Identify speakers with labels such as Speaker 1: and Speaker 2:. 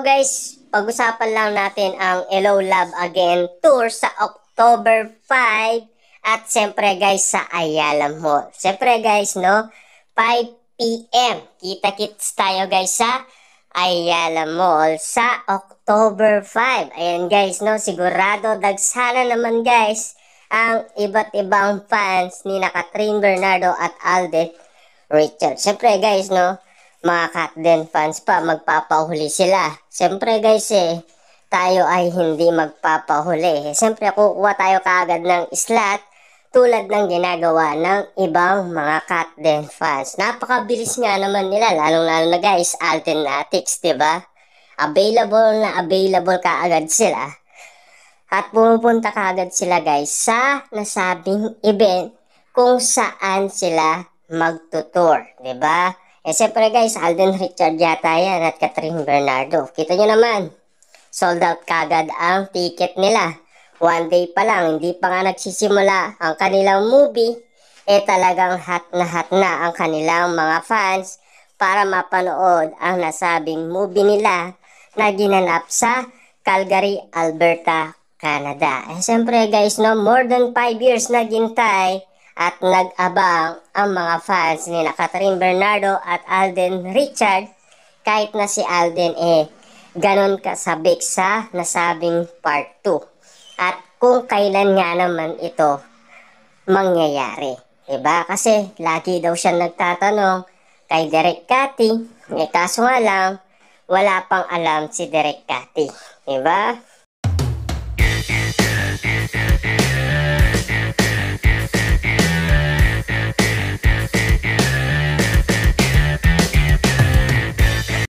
Speaker 1: araw guys, pag-usapan lang natin ang Hello Love Again Tour sa October 5 at siyempre guys sa Ayala Mall. Siyempre guys, no, 5 p.m. Kita-kits tayo guys sa Ayala Mall sa October 5. Ayan guys, no, sigurado dagsana naman guys ang iba't ibang fans ni Catherine Bernardo at Alden Richards. Siyempre guys, no, mga Katden fans pa, magpapahuli sila. Siyempre guys tayo ay hindi magpapahuli. Siyempre kukuha tayo kaagad ng slot tulad ng ginagawa ng ibang mga Katden fans. Napakabilis nga naman nila, lalong-lalo na guys, Alternatics, diba? Available kaagad sila. At pumupunta kaagad sila guys sa nasabing event kung saan sila magtutour, diba? Siyempre guys, Alden Richard yata yan at Catherine Bernardo. Kita nyo naman, sold out kagad ang ticket nila. One day pa lang, hindi pa nga nagsisimula ang kanilang movie, talagang hot na ang kanilang mga fans para mapanood ang nasabing movie nila na ginanap sa Calgary, Alberta, Canada. Siyempre guys, no, more than 5 years na gintay at nag-abang ang mga fans ni Catherine Bernardo at Alden Richard, kahit na si Alden ganon kasabik sa nasabing part 2. At kung kailan nga naman ito mangyayari, diba? Kasi lagi daw siya nagtatanong kay Direk Cathy, kaso nga lang wala pang alam si Direk Cathy, diba?